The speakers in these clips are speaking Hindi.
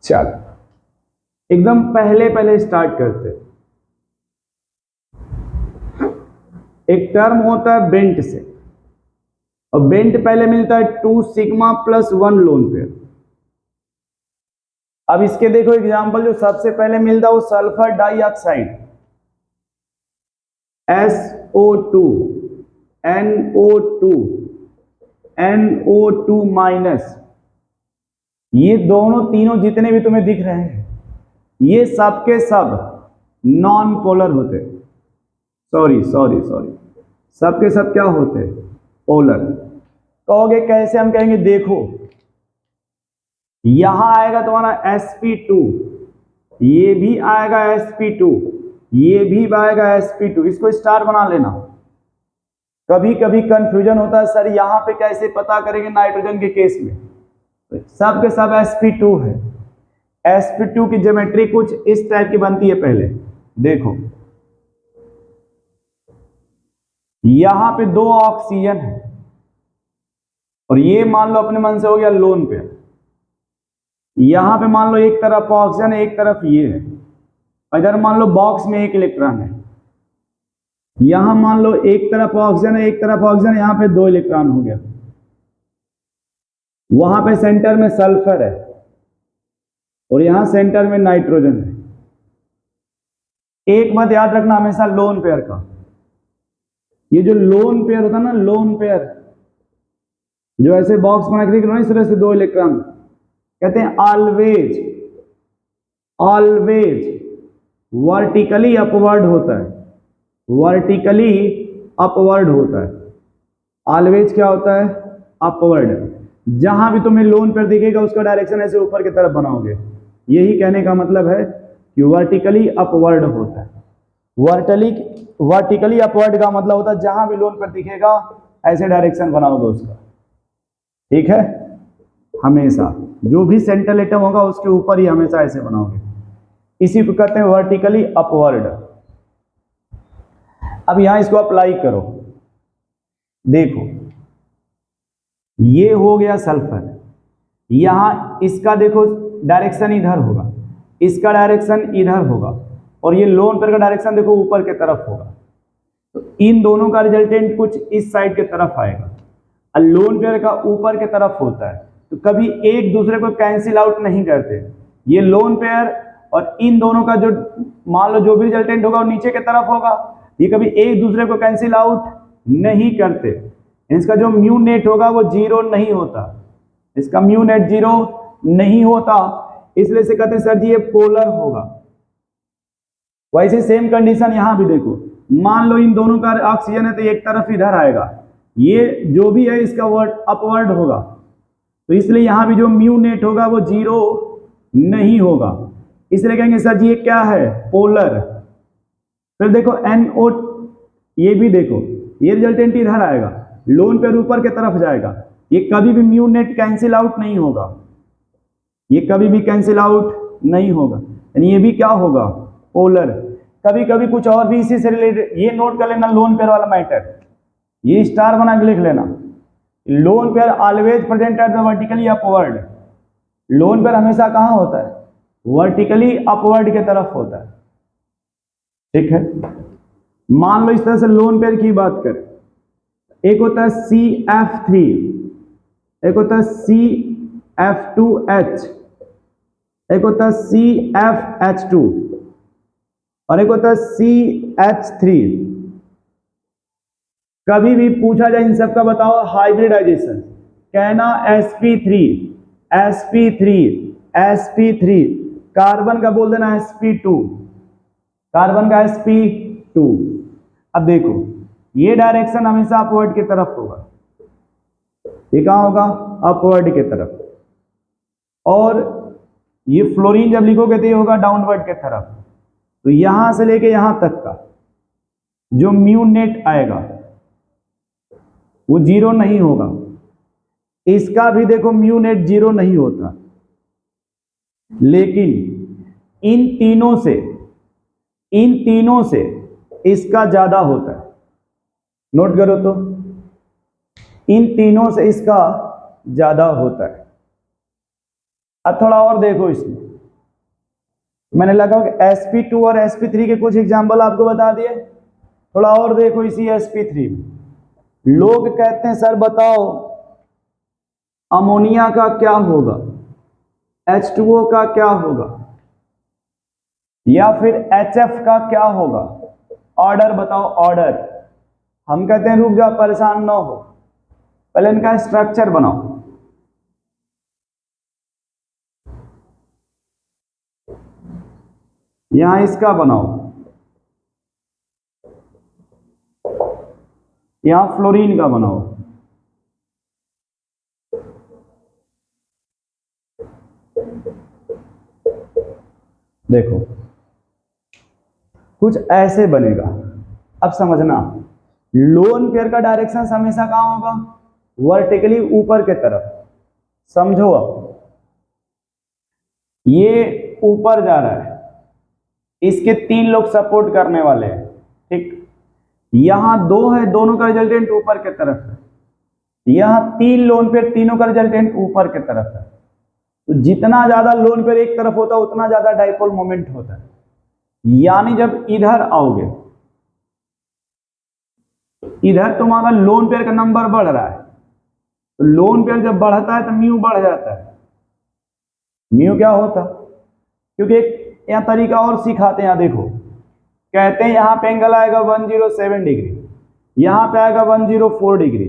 चल एकदम पहले पहले स्टार्ट करते। एक टर्म होता है बेंट से, और बेंट पहले मिलता है 2 सिग्मा प्लस 1 लोन पेयर। अब इसके देखो एग्जांपल जो सबसे पहले मिलता है वो sulphur dioxide SO2 NO2 NO2 minus. ये दोनों तीनों जितने भी तुम्हें दिख रहे हैं ये सब के सब नॉन पोलर होते। सॉरी सब के सब क्या होते? पोलर। कहोगे कैसे? हम कहेंगे देखो यहां आएगा तुम्हारा sp2, ये भी आएगा sp2, ये भी आएगा sp2। इसको स्टार बना लेना। कभी कभी कंफ्यूजन होता है सर यहां पे कैसे पता करेंगे नाइट्रोजन के केस में। सब के सब sp2 है। sp2 की ज्योमेट्री कुछ इस टाइप की बनती है। पहले देखो यहां पे 2 ऑक्सीजन है और ये मान लो अपने मन से हो गया लोन पेयर। यहां पे मान लो एक तरफ ऑक्सीजन है, एक तरफ ये है। इधर मान लो बॉक्स में 1 इलेक्ट्रॉन है। यहां मान लो एक तरफ ऑक्सीजन है, एक तरफ ऑक्सीजन, यहां पे 2 इलेक्ट्रॉन हो गया। वहां पे सेंटर में सल्फर है और यहां सेंटर में नाइट्रोजन है। एक बात याद रखना हमेशा लोन पेयर का, ये जो लोन पेयर होता है ना, लोन पेयर जो ऐसे बॉक्स बना के देख लो ना इस तरह से 2 इलेक्ट्रॉन, कहते हैं ऑलवेज वर्टिकली अपवर्ड होता है। वर्टिकली अपवर्ड होता है। ऑलवेज क्या होता है? अपवर्ड। जहां भी तुम्हें लोन पेयर दिखेगा उसका डायरेक्शन ऐसे ऊपर की तरफ बनाओगे। यही कहने का मतलब है कि वर्टिकली अपवर्ड होता है। वर्टिकली अपवर्ड का मतलब होता है जहां भी लोन पेयर दिखेगा ऐसे डायरेक्शन बनाओगे उसका। ठीक है? हमेशा जो भी सेंट्रल एटम होगा उसके ऊपर ही हमेशा ऐसे बनाओगे। इसी को कहते हैं वर्टिकली अपवर्ड। अब यहां इसको अप्लाई करो। देखो ये हो गया सल्फर। यहां इसका देखो डायरेक्शन इधर होगा, इसका डायरेक्शन इधर होगा, और ये लोन पेयर का डायरेक्शन देखो ऊपर के तरफ होगा। तो इन दोनों का रिजल्टेंट कुछ इस साइड के तरफ आएगा और लोन पेयर का ऊपर के तरफ होता है। तो कभी एक दूसरे को कैंसिल आउट नहीं करते। ये लोन पेयर और इन दोनों का जो मान लो जो भी रिजल्टेंट होगा वो नीचे के तरफ होगा। ये कभी एक दूसरे को कैंसिल आउट नहीं करते। इसका जो म्यू नेट होगा वो 0 नहीं होता। इसका म्यू नेट 0 नहीं होता, इसलिए से कहते हैं सर जी ये पोलर होगा। वैसे सेम कंडीशन यहां भी देखो, मान लो इन दोनों का ऑक्सीजन है तो एक तरफ इधर आएगा, ये जो भी है इसका वर्ड अपवर्ड होगा। तो इसलिए यहां भी जो म्यू नेट होगा वो 0 नहीं होगा, इसलिए कहेंगे सर जी ये क्या है? पोलर। फिर देखो NO, ये भी देखो ये रिजल्टेंट इधर आएगा, लोन पेयर ऊपर के तरफ जाएगा। ये कभी भी म्यू नेट कैंसिल आउट नहीं होगा, ये कभी भी कैंसिल आउट नहीं होगा, यानी ये भी क्या होगा? पोलर। कभी कभी कुछ और भी इसी से रिलेटेड ये नोट कर लेना, लोन पेयर वाला मैटर, ये स्टार बना के लिख लेना। Lone pair always present at the vertically upward. Lone pair हमेशा कहां होता है? वर्टिकली अपवर्ड के तरफ होता है। ठीक है? मान लो इस तरह से लोन पेयर की बात करें, एक होता है CF3, एक होता है CF2H, एक होता है CFH2 और एक होता है CH3। कभी भी पूछा जाए इन सब का बताओ हाइब्रिडाइजेशन, कहना sp3 कार्बन का बोल देना sp2, कार्बन का sp2। अब देखो ये डायरेक्शन हमेशा अपवर्ड की तरफ होगा, ये कहां होगा? अपवर्ड की तरफ। और ये फ्लोरीन जब लिखोगे तो ये होगा डाउनवर्ड के तरफ। तो यहां से लेके यहां तक का जो म्यू नेट आएगा वो 0 नहीं होगा। इसका भी देखो म्यू नेट 0 नहीं होता, लेकिन इन तीनों से इसका ज्यादा होता है। नोट करो तो, इन तीनों से इसका ज्यादा होता है। अब थोड़ा और देखो इसमें, मैंने लगा कि sp2 और sp3 के कुछ एग्जाम्पल आपको बता दिए। थोड़ा और देखो इसी sp3 में लोग कहते हैं सर बताओ अमोनिया का क्या होगा, H2O का क्या होगा, या फिर HF का क्या होगा, ऑर्डर बताओ ऑर्डर। हम कहते हैं रुक जाओ परेशान ना हो, पहले इनका स्ट्रक्चर बनाओ। यहां इसका बनाओ, यहां फ्लोरीन का बनाओ, देखो कुछ ऐसे बनेगा। अब समझना लोन पेयर का डायरेक्शन हमेशा कहां होगा, वर्टिकली ऊपर के तरफ। समझो अब ये ऊपर जा रहा है, इसके 3 लोग सपोर्ट करने वाले हैं, ठीक। यहां 2 है, दोनों का रिजल्टेंट ऊपर के तरफ है। यहां 3 लोन पेयर, तीनों का रिजल्टेंट ऊपर के तरफ है। तो जितना ज्यादा लोन पेयर एक तरफ होता है उतना ज्यादा डाइपोल मोमेंट होता है। यानी जब इधर आओगे, इधर तुम्हारा लोन पेयर का नंबर बढ़ रहा है, तो लोन पेयर जब बढ़ता है तो म्यू बढ़ जाता है। म्यू क्या होता, क्योंकि एक यहाँ तरीका और सिखाते हैं, यहाँ देखो कहते हैं यहां पे एंगल आएगा 107 डिग्री, यहां पे आएगा 104 डिग्री,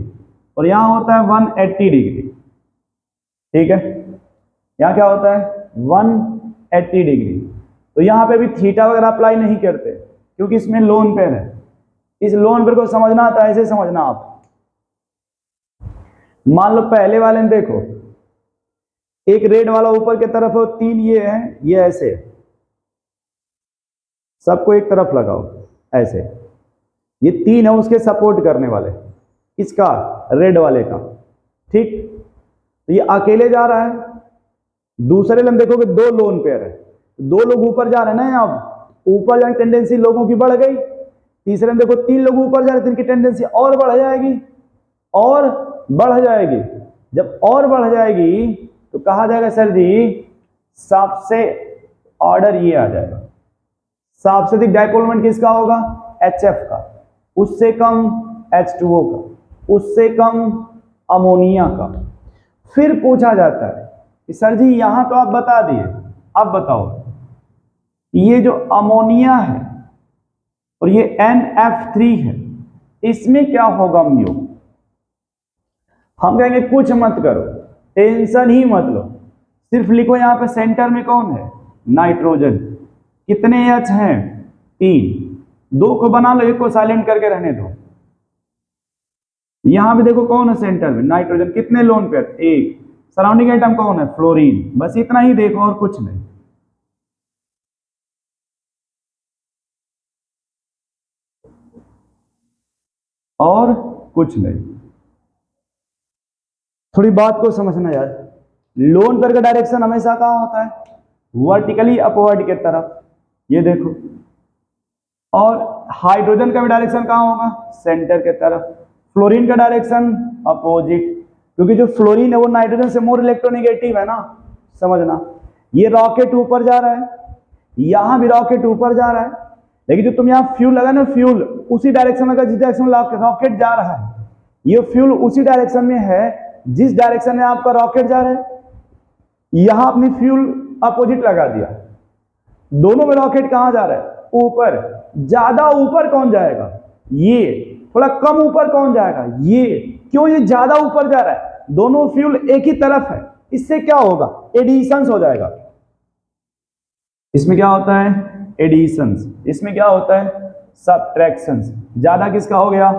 और यहां होता है 180 डिग्री, ठीक है। यहां क्या होता है 180 डिग्री। तो यहां पे भी थीटा वगैरह अप्लाई नहीं करते क्योंकि इसमें लोन पेयर है। इस लोन पेयर को समझना आता है, ऐसे समझना आप। मान लो पहले वाले में देखो एक रेड वाला ऊपर की तरफ है, 3 ये है, ये ऐसे है। सबको एक तरफ लगाओ ऐसे, ये 3 है उसके सपोर्ट करने वाले, इसका रेड वाले का, ठीक। तो ये अकेले जा रहा है। दूसरे में देखोगे 2 लोन पेयर है, 2 लोग ऊपर जा रहे हैं ना, यहाँ ऊपर जाने की टेंडेंसी लोगों की बढ़ गई। तीसरे में देखो 3 लोग ऊपर जा रहे हैं, इनकी टेंडेंसी और बढ़ जाएगी, और बढ़ जाएगी। जब और बढ़ जाएगी तो कहा जाएगा सर जी सबसे ऑर्डर ये आ जाएगा, सबसे अधिक डाइपोल मोमेंट किसका होगा, HF का, उससे कम H2O का, उससे कम अमोनिया का। फिर पूछा जाता है कि सर जी यहां तो आप बता दिए, अब बताओ ये जो अमोनिया है और ये NF3 है, इसमें क्या होगा म्यू। हम कहेंगे कुछ मत करो, टेंशन ही मत लो, सिर्फ लिखो यहां पे सेंटर में कौन है, नाइट्रोजन। कितने H हैं, 3। 2 को बना लो, 1 को साइलेंट करके रहने दो। यहां भी देखो कौन है सेंटर में, नाइट्रोजन। कितने लोन पेयर, 1। सराउंडिंग आइटम कौन है, फ्लोरीन। बस इतना ही देखो और कुछ नहीं। और कुछ नहीं। थोड़ी बात को समझना यार, लोन पेयर का डायरेक्शन हमेशा कहां होता है, वर्टिकली अपवर्ड के तरफ, ये देखो। और हाइड्रोजन का भी डायरेक्शन कहां होगा, सेंटर के तरफ। फ्लोरीन का डायरेक्शन अपोजिट, क्योंकि जो फ्लोरीन है वो नाइट्रोजन से मोर इलेक्ट्रोनेगेटिव है ना, समझना। ये रॉकेट ऊपर जा रहा है, यहां भी रॉकेट ऊपर जा रहा है, लेकिन जो तुम यहां फ्यूल लगा ना, फ्यूल उसी डायरेक्शन में, जिस डायरेक्शन में रॉकेट जा रहा है, ये फ्यूल उसी डायरेक्शन में है जिस डायरेक्शन में आपका रॉकेट जा रहा है। यहां अपनी फ्यूल अपोजिट लगा दिया, दोनों में रॉकेट कहां जा रहा है, ऊपर। ज्यादा ऊपर कौन जाएगा, ये। थोड़ा कम ऊपर कौन जाएगा, ये। क्यों, ये ज्यादा ऊपर जा रहा है, दोनों फ्यूल एक ही तरफ है। इससे क्या होगा, एडिशंस हो जाएगा। इसमें क्या होता है, एडिशंस। इसमें क्या होता है, सबट्रैक्शंस। ज्यादा किसका हो गया,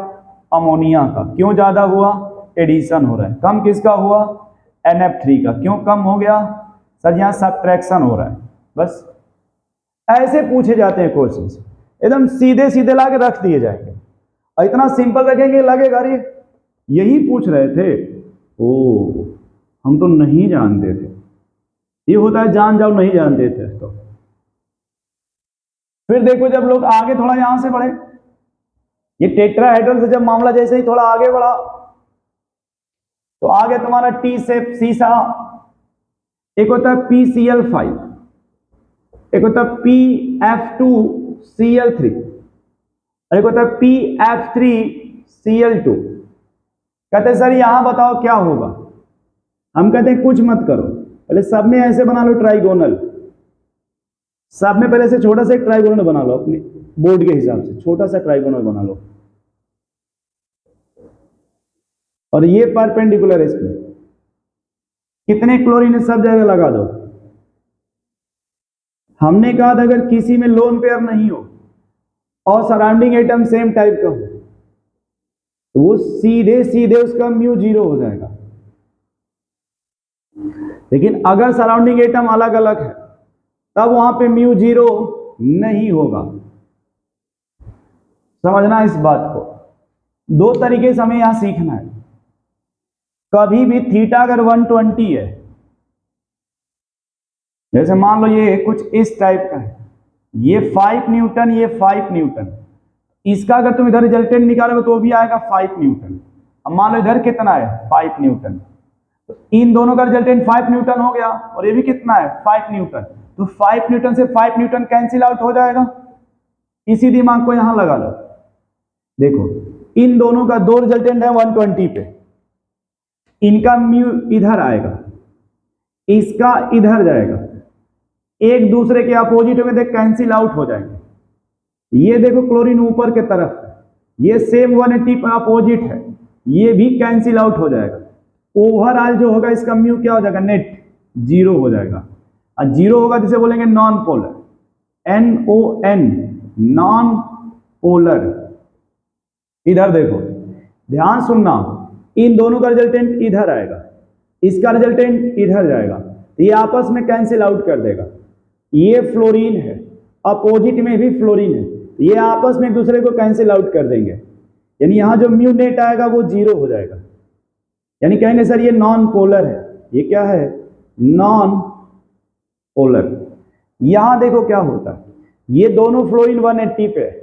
अमोनिया का। क्यों ज्यादा हुआ, एडिशन हो रहा है। कम किसका हुआ, NF3 का। क्यों कम हो गया, सर यहां सबट्रैक्शन हो रहा है। बस ऐसे पूछे जाते हैं क्वेश्चंस, एकदम सीधे सीधे लाके रख दिए जाएंगे। और इतना सिंपल रखेंगे लगेगा अरे यही पूछ रहे थे, ओ हम तो नहीं जानते थे। ये होता है जान जाओ नहीं जानते थे तो। फिर देखो जब लोग आगे थोड़ा यहां से बढ़े, ये टेट्राहेड्रल से जब मामला जैसे ही थोड़ा आगे बढ़ा, तो आगे तुम्हारा टी शेप शीशा, एक होता है PCl5, एक होता है PF2Cl3 और एक होता है PF3Cl2। कहते हैं सर यहां बताओ क्या होगा। हम कहते हैं कुछ मत करो, पहले सब में ऐसे बना लो ट्राइगोनल, सब में पहले से छोटा सा एक ट्राइगोनल बना लो, अपने बोर्ड के हिसाब से छोटा सा ट्राइगोनल बना लो और ये परपेंडिकुलर है इसमें। कितने क्लोरीन है सब जगह लगा दो। हमने कहा था अगर किसी में लोन पेयर नहीं हो और सराउंडिंग एटम सेम टाइप का हो तो वो सीधे सीधे उसका म्यू 0 हो जाएगा। लेकिन अगर सराउंडिंग एटम अलग अलग है तब वहां पे म्यू 0 नहीं होगा। समझना इस बात को। दो तरीके से हमें यहां सीखना है। कभी भी थीटा अगर 120 है, जैसे मान लो ये कुछ इस टाइप का है, ये 5 न्यूटन, ये 5 न्यूटन, इसका अगर तुम इधर रिजल्टेंट निकालोगे तो भी आएगा 5 न्यूटन। अब मान लो इधर कितना है 5 न्यूटन, तो इन दोनों का रिजल्टेंट 5 न्यूटन हो गया और ये भी कितना है 5 न्यूटन। तो 5 न्यूटन से 5 न्यूटन कैंसिल आउट हो जाएगा। इसी दिमाग को यहां लगा लो। देखो इन दोनों का दो रिजल्टेंट है 120 पे, इनका म्यू इधर आएगा, इसका इधर जाएगा, एक दूसरे के अपोजिट में देख कैंसिल आउट हो जाएंगे। ये देखो क्लोरीन ऊपर के तरफ है, ये सेम 180 पर अपोजिट है, ये भी कैंसिल आउट हो जाएगा। ओवरऑल जो होगा इसका म्यू क्या हो जाएगा, नेट 0 हो जाएगा। और 0 होगा जिसे बोलेंगे non polar, NON, non polar. इधर देखो ध्यान सुनना, इन दोनों का रिजल्टेंट इधर आएगा, इसका रिजल्टेंट इधर जाएगा, तो ये आपस में कैंसिल आउट कर देगा। ये फ्लोरीन है, अपोजिट में भी फ्लोरीन है, तो ये आपस में एक दूसरे को कैंसिल आउट कर देंगे, यानी यहां जो म्यू नेट आएगा वो 0 हो जाएगा। यानी कहेंगे सर ये नॉन पोलर है। ये क्या है, नॉन पोलर। यहां देखो क्या होता है, ये दोनों फ्लोरीन 180 पे है,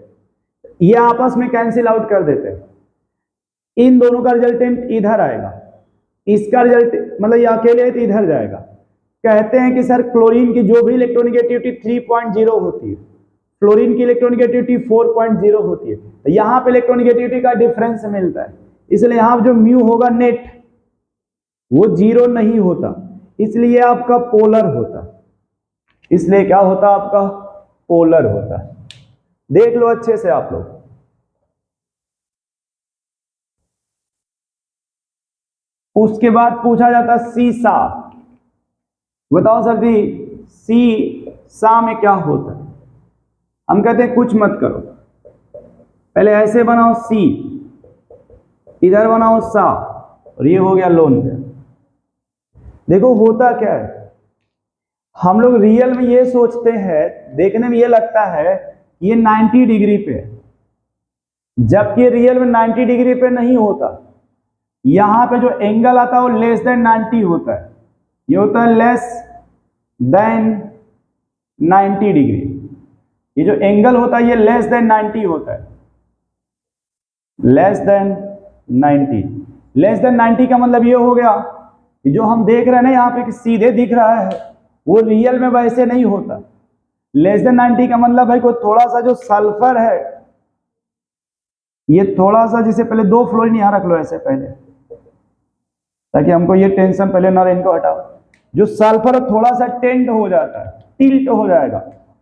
ये आपस में कैंसिल आउट कर देते हैं। इन दोनों का रिजल्टेंट इधर आएगा, इसका रिजल्ट मतलब ये अकेले है तो इधर जाएगा। कहते हैं कि सर क्लोरीन की जो भी इलेक्ट्रोनेगेटिविटी 3.0 होती है, फ्लोरीन की इलेक्ट्रोनेगेटिविटी 4.0 होती है, तो यहां पे इलेक्ट्रोनेगेटिविटी का डिफरेंस मिलता है, इसलिए यहां जो म्यू होगा नेट वो 0 नहीं होता, इसलिए आपका पोलर होता। इसलिए क्या होता आपका, पोलर होता। देख लो अच्छे से आप लोग। उसके बाद पूछा जाता सीसा। बताओ सर जी सीसा में क्या होता है। हम कहते हैं कुछ मत करो, पहले ऐसे बनाओ सी, इधर बनाओ सा, और ये हो गया लोन पे। देखो होता क्या है, हम लोग रियल में ये सोचते हैं, देखने में ये लगता है ये 90 डिग्री पे है, जबकि रियल में 90 डिग्री पे नहीं होता। यहां पे जो एंगल आता है वो लेस देन 90 होता है, ये होता है लेस देन 90 डिग्री। ये जो एंगल होता है ये लेस देन 90 होता है, लेस देन 90। लेस देन 90 का मतलब ये हो गया कि जो हम देख रहे हैं ना यहाँ पे कि सीधे दिख रहा है, वो रियल में वैसे नहीं होता। लेस देन 90 का मतलब है कि थोड़ा सा जो सल्फर है, ये थोड़ा सा, जिसे पहले दो फ्लोरीन यहां रख लो ऐसे पहले, ताकि हमको ये टेंशन पहले ना रहे, इनको हटाओ। जो सल्फर थोड़ा सा टेंट हो जाता है, टिल्ट हो जाएगा,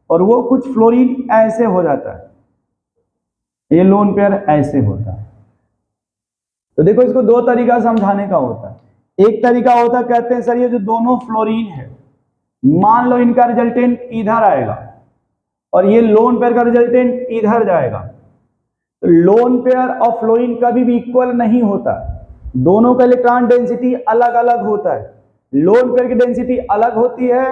और वो कुछ फ्लोरीन ऐसे हो जाता है, ये लोन पेयर ऐसे होता है। तो देखो इसको दो तरीका समझाने का होता है। एक तरीका होता है, कहते हैं सर ये जो दोनों फ्लोरीन है, मान लो इनका रिजल्टेंट इधर आएगा और ये लोन पेयर का रिजल्टेंट इधर जाएगा, तो लोन पेयर और फ्लोरीन कभी भी इक्वल नहीं होता, दोनों का इलेक्ट्रॉन डेंसिटी अलग अलग होता है। लोन पेयर की डेंसिटी अलग होती है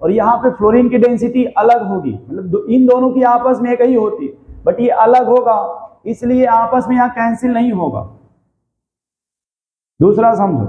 और यहाँ पे फ्लोरीन की डेंसिटी अलग होगी, मतलब इन दोनों की आपस में एक ही होती है, बट ये अलग होगा, इसलिए आपस में यहाँ कैंसिल नहीं होगा। दूसरा समझो,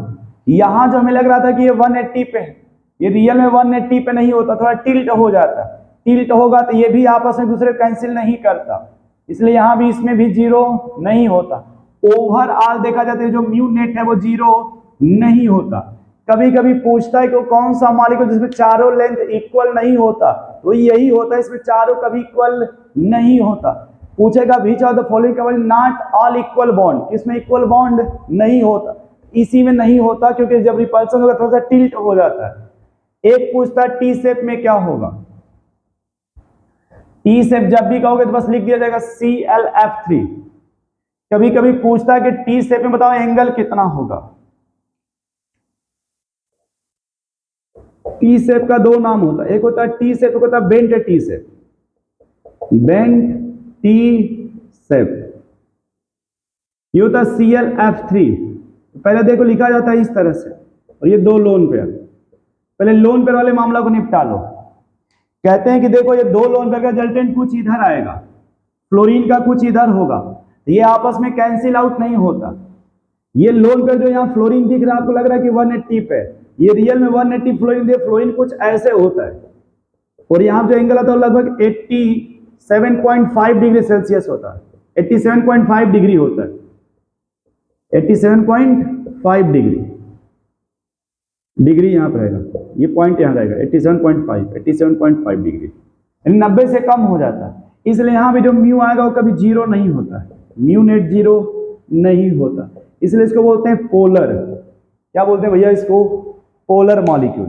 यहां जो हमें लग रहा था कि ये 180 पे है, ये रियल में 180 पे नहीं होता, थोड़ा टिल्ट हो जाता है। टिल्ट होगा तो ये भी आपस में दूसरे कैंसिल नहीं करता, इसलिए यहां भी इसमें भी 0 नहीं होता। ओवरऑल देखा जाता है जो म्यू नेट है वो 0 नहीं होता। कभी कभी पूछता है कि कौन सा मॉलिक्यूल जिसमें चारों लेंथ इक्वल नहीं होता, तो यही होता है, इसमें चारों कभी इक्वल नहीं होता। पूछेगा which of the following cover not all equal bond, किसमें इक्वल बॉन्ड नहीं होता, इसी में नहीं होता क्योंकि जब रिपल्सन होगा थोड़ा सा टिल्ट हो जाता है। एक पूछता है टी शेप में क्या होगा, टी शेप जब भी कहोगे तो बस लिख दिया जाएगा ClF3। कभी कभी पूछता है कि टी शेप में बताओ एंगल कितना होगा। टी शेप का दो नाम होता है, एक होता है टी शेप, एक होता है bent T shape, bent T shape. ये होता है ClF3। पहले देखो लिखा जाता है इस तरह से, और ये दो लोन पेयर। पहले लोन पेयर वाले मामला को निपटा लो। कहते हैं कि देखो ये दो लोन पेयर का रिजल्टेंट कुछ इधर आएगा, फ्लोरीन का कुछ इधर होगा, ये आपस में कैंसिल आउट नहीं होता। ये लोन पेयर जो यहाँ फ्लोरीन दिख रहा है, आपको लग रहा है कि 180 पे, ये रियल में 180 फ्लोरीन दे, फ्लोरीन कुछ ऐसे होता है, और यहाँ जो एंगल आता है लगभग 87.5 डिग्री सेल्सियस होता है, 87.5 डिग्री होता है, 87.5 डिग्री यहाँ पर रहेगा, ये पॉइंट यहाँ रहेगा 87.5 डिग्री, यानी 90 से कम हो जाता है। इसलिए यहाँ भी जो म्यू आएगा वो कभी जीरो नहीं होता है, म्यू नेट जीरो नहीं होता, इसलिए इसको बोलते हैं पोलर। क्या बोलते हैं भैया इसको? Polar molecule.